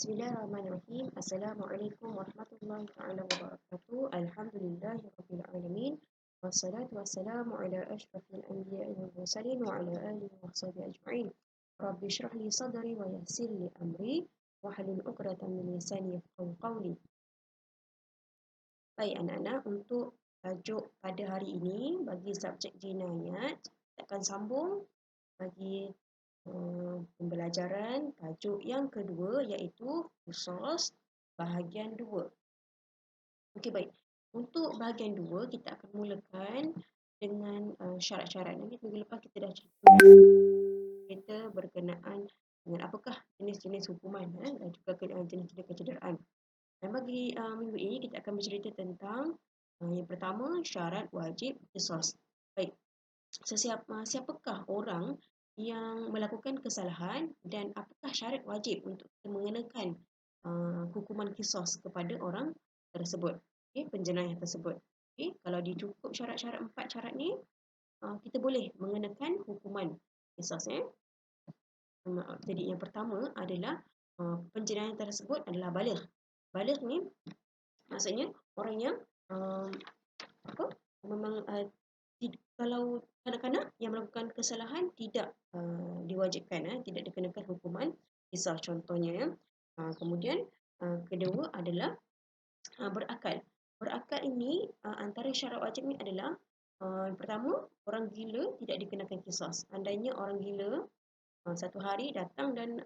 Bismillahirrahmanirrahim. Assalamualaikum warahmatullahi taala wabarakatuh. Alhamdulillahirabbil alamin. Wassalatu wassalamu ala asyrafil anbiya'i wal mursalin wa ala alihi wa sahbihi ajma'in. Rabbi shrah li sadri wa yassir li amri wahlul 'uqdatam min lisani yafqahu qawli. Baik anak-anak, untuk tajuk pada hari ini bagi subjek jinayat, kita akan sambung bagi pembelajaran tajuk yang kedua iaitu Qisas bahagian 2. Okey, baik. Untuk bahagian 2 kita akan mulakan dengan syarat-syarat. Nanti minggu lepas kita dah cerita berkenaan dengan apakah jenis-jenis hukuman dan juga jenis-jenis kecederaan. Dan bagi minggu ini kita akan bercerita tentang yang pertama, syarat wajib qisas. Baik. Siapakah orang yang melakukan kesalahan dan apakah syarat wajib untuk kita mengenakan hukuman qisas kepada orang tersebut, penjenayah tersebut. Kalau dicukup syarat-syarat 4 syarat ni, kita boleh mengenakan hukuman qisas. Jadi yang pertama adalah penjenayah tersebut adalah baligh. Baligh ni maksudnya orang yang memang kalau kanak-kanak yang melakukan kesalahan tidak diwajibkan, tidak dikenakan hukuman qisas contohnya. Kemudian kedua adalah berakal. Berakal ini antara syarat wajib ni adalah pertama, orang gila tidak dikenakan qisas. Andainya orang gila satu hari datang dan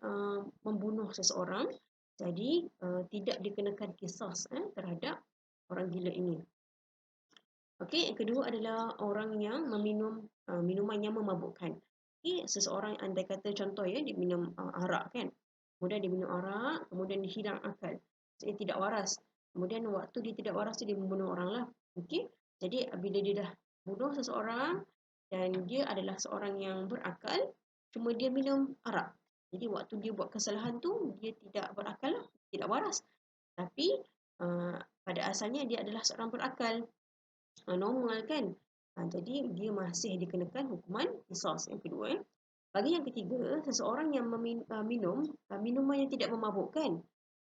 membunuh seseorang, jadi tidak dikenakan qisas terhadap orang gila ini. Okey, yang kedua adalah orang yang meminum minuman yang memabukkan. Seseorang andai kata contoh dia minum arak kan. Kemudian dia minum arak, kemudian dia hilang akal. Maksudnya tidak waras. Kemudian waktu dia tidak waras tu dia membunuh orang lah. Okey. Jadi bila dia dah bunuh seseorang dan dia adalah seorang yang berakal, cuma dia minum arak. Jadi waktu dia buat kesalahan tu dia tidak berakal lah, tidak waras. Tapi pada asalnya dia adalah seorang berakal. Normal kan. Jadi dia masih dikenakan hukuman qisas yang kedua. Bagi yang ketiga, seseorang yang minum minuman yang tidak memabukkan,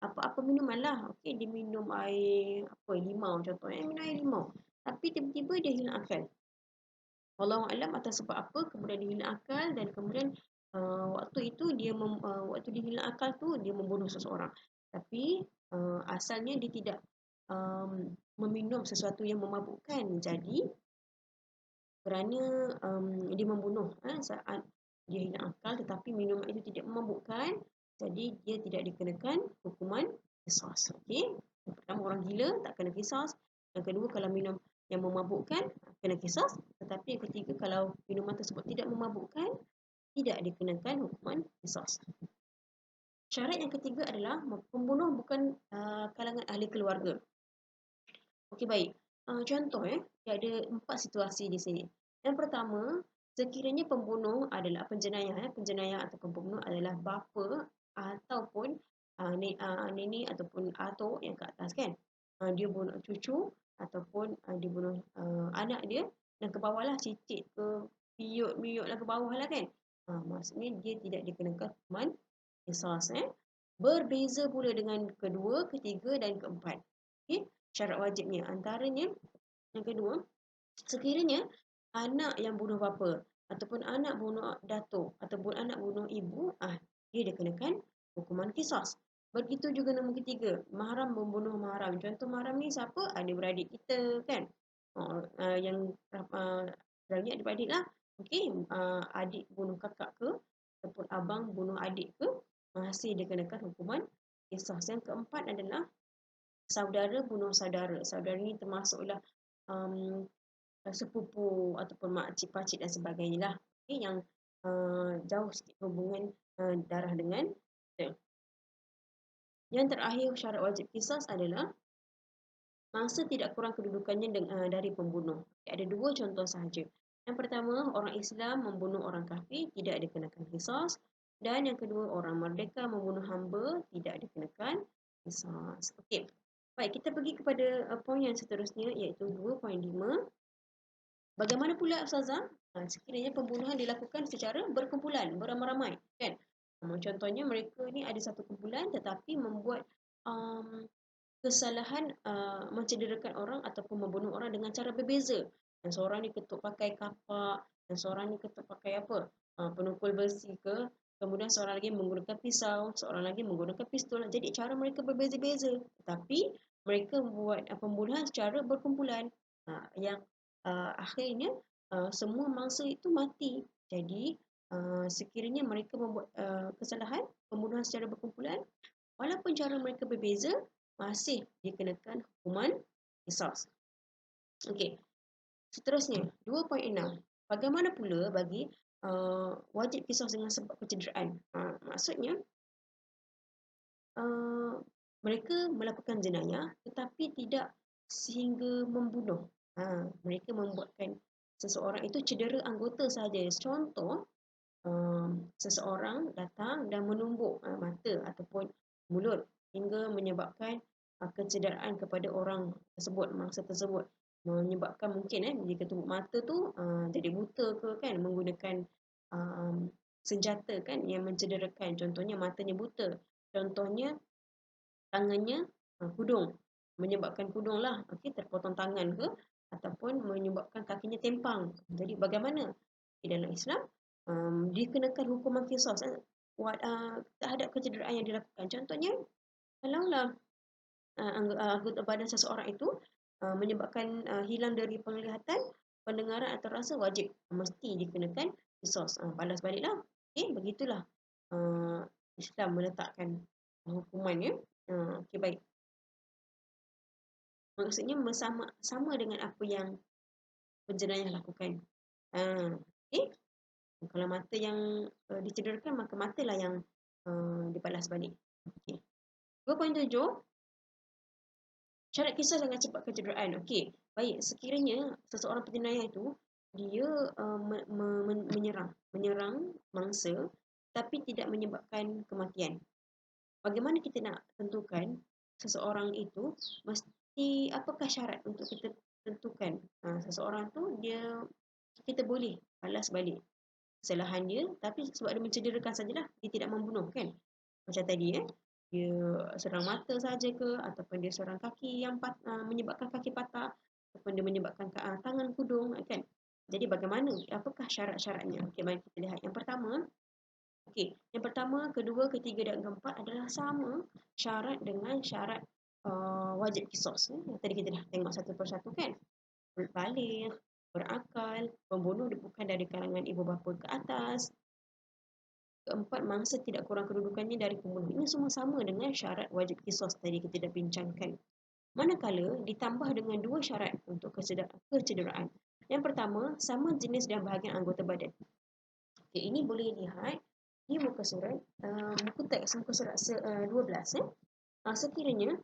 apa-apa minuman lah. Okey, dia minum air limau contohnya, minum air limau, tapi tiba-tiba dia hilang akal. Wallahu alam atas sebab apa kemudian dia hilang akal, dan kemudian waktu itu waktu dia hilang akal tu dia membunuh seseorang. Tapi asalnya dia tidak meminum sesuatu yang memabukkan. Jadi kerana dia membunuh saat dia hilang akal tetapi minuman itu tidak memabukkan, jadi dia tidak dikenakan hukuman qisas. Okey. Yang pertama, orang gila tak kena qisas. Yang kedua, kalau minum yang memabukkan kena qisas. Tetapi yang ketiga, kalau minuman tersebut tidak memabukkan, tidak dikenakan hukuman qisas. Syarat yang ketiga adalah pembunuh bukan kalangan ahli keluarga. Okey, baik. Contoh dia ada 4 situasi di sini. Yang pertama, sekiranya pembunuh adalah penjenayah ataupun pembunuh adalah bapa ataupun nenek ataupun atuk yang ke atas kan. Dia bunuh cucu ataupun dia bunuh anak dia, dan ke bawah lah, cicit ke piut-miut lah ke bawah lah kan. Maksudnya dia tidak dikenakan hukuman qisas. Berbeza pula dengan kedua, ketiga dan keempat. Okey. Syarat wajibnya antaranya yang kedua, sekiranya anak yang bunuh bapa ataupun anak bunuh datuk ataupun anak bunuh ibu, dia dikenakan hukuman qisas. Begitu juga nombor ketiga, mahram membunuh mahram. Contoh mahram ni siapa? Adik-beradik kita kan. Yang beradik adik-beradik lah. Okey, adik bunuh kakak ke ataupun abang bunuh adik ke, masih dikenakan hukuman qisas. Yang keempat adalah saudara bunuh saudara. Saudara ni termasuklah sepupu ataupun makcik, pakcik dan sebagainya lah. Okay, yang jauh sikit hubungan darah dengan kita. Yang terakhir, syarat wajib qisas adalah mangsa tidak kurang kedudukannya dari pembunuh. Okay, ada 2 contoh sahaja. Yang pertama, orang Islam membunuh orang kafir tidak dikenakan qisas. Dan yang kedua, orang merdeka membunuh hamba tidak dikenakan qisas. Okey. Baik, kita pergi kepada poin yang seterusnya iaitu 2.5. Bagaimana pula Ustazah? Sekiranya pembunuhan dilakukan secara berkumpulan, beramai-ramai kan? Contohnya mereka ni ada satu kumpulan tetapi membuat um, kesalahan mencederakan orang ataupun membunuh orang dengan cara berbeza. Yang seorang ni ketuk pakai kapak, yang seorang ni ketuk pakai apa? Penukul besi ke. Kemudian seorang lagi menggunakan pisau, seorang lagi menggunakan pistol. Jadi cara mereka berbeza-beza. Tapi mereka buat pembunuhan secara berkumpulan. Yang akhirnya semua mangsa itu mati. Jadi sekiranya mereka membuat kesalahan pembunuhan secara berkumpulan, walaupun cara mereka berbeza, masih dikenakan hukuman qisas. Okey, seterusnya 2.6. Bagaimana pula bagi wajib qisas dengan sebab kecederaan? Maksudnya mereka melakukan jenayah tetapi tidak sehingga membunuh. Mereka membuatkan seseorang itu cedera anggota sahaja. Contoh, seseorang datang dan menumbuk mata ataupun mulut hingga menyebabkan kecederaan kepada orang tersebut, mangsa tersebut. Menyebabkan mungkin jika tumbuk mata tu jadi buta ke kan, menggunakan senjata kan yang mencederakan. Contohnya matanya buta. Contohnya tangannya kudung. Menyebabkan kudung lah. Okay, terpotong tangan ke ataupun menyebabkan kakinya tempang. Jadi bagaimana? Di dalam Islam dikenakan hukuman qisas terhadap kecederaan yang dilakukan. Contohnya, kalaulah anggota badan seseorang itu menyebabkan hilang dari penglihatan, pendengaran atau rasa, wajib mesti dikenakan qisas. Balas baliklah. Okay, begitulah Islam meletakkan hukumannya. Okay, baik. Maksudnya sama dengan apa yang penjenayah lakukan. Okay. Kalau mata yang dicederakan, maka matalah yang dibalas balik. Okay. 2.7. Syarat qisas dengan sebab kecederaan. Okey, baik. Sekiranya seseorang penjenayah itu dia menyerang mangsa tapi tidak menyebabkan kematian. Bagaimana kita nak tentukan seseorang itu mesti, apakah syarat untuk kita tentukan seseorang tu kita boleh balas balik kesalahan dia, tapi sebab dia mencederakan sajalah, dia tidak membunuh kan. Macam tadi dia serang mata saja ke, ataupun dia serang kaki yang menyebabkan kaki patah, ataupun dia menyebabkan tangan kudung kan. Jadi bagaimana, apakah syarat-syaratnya? Okey, mari kita lihat. Yang pertama, kedua, ketiga dan keempat adalah sama syarat dengan syarat wajib qisas. Yang tadi kita dah tengok satu persatu kan. Baligh, berakal, pembunuh bukan dari kalangan ibu bapa ke atas. Keempat, mangsa tidak kurang kedudukannya dari pembunuh. Ini semua sama dengan syarat wajib qisas tadi kita dah bincangkan. Manakala ditambah dengan dua syarat untuk kecederaan. Yang pertama, sama jenis dan bahagian anggota badan. Okay, ini boleh lihat di muka surat, buku teks muka surat 12. Sekiranya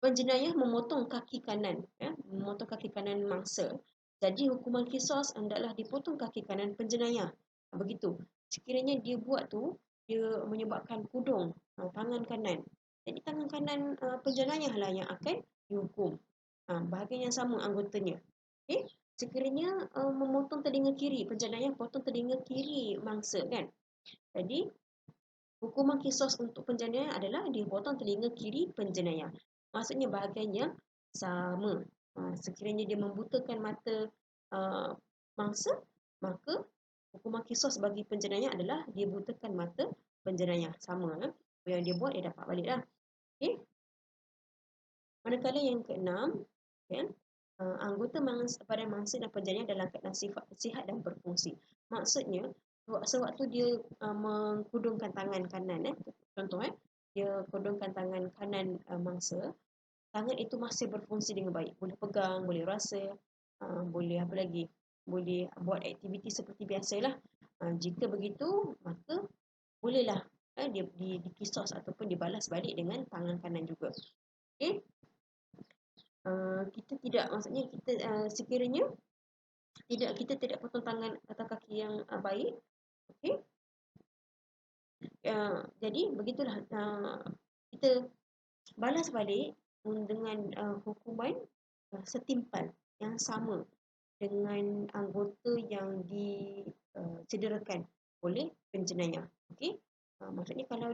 penjenayah memotong kaki kanan, memotong kaki kanan mangsa, jadi hukuman qisas hendaklah dipotong kaki kanan penjenayah. Begitu. Sekiranya dia buat tu, dia menyebabkan kudung tangan kanan. Jadi tangan kanan penjenayah lah yang akan dihukum. Bahagian yang sama anggotanya. Okay? Sekiranya memotong telinga kiri, penjenayah potong telinga kiri mangsa kan. Jadi hukuman qisas untuk penjenayah adalah dia potong telinga kiri penjenayah. Maksudnya bahagian yang sama. Sekiranya dia membutakan mata mangsa, maka hukuman qisas bagi penjenayah adalah dia butakan mata penjenayah. Sama. Apa yang dia buat, dia dapat balik lah. Okay. Manakala yang keenam, anggota badan mangsa dan penjenayah dalam keadaan sihat dan berfungsi. Maksudnya, sewaktu dia mengkudungkan tangan kanan, contoh dia kudungkan tangan kanan mangsa, tangan itu masih berfungsi dengan baik. Boleh pegang, boleh rasa, boleh apa lagi, boleh buat aktiviti seperti biasalah. Jika begitu, maka bolehlah dia diqisas ataupun dibalas balik dengan tangan kanan juga. Okay. Kita tidak, maksudnya kita sekiranya kita tidak potong tangan atau kaki yang baik, okey, jadi begitulah kita balas balik dengan hukuman setimpal yang sama dengan anggota yang dicederakan. oleh penjenayah. Okey. Maksudnya kalau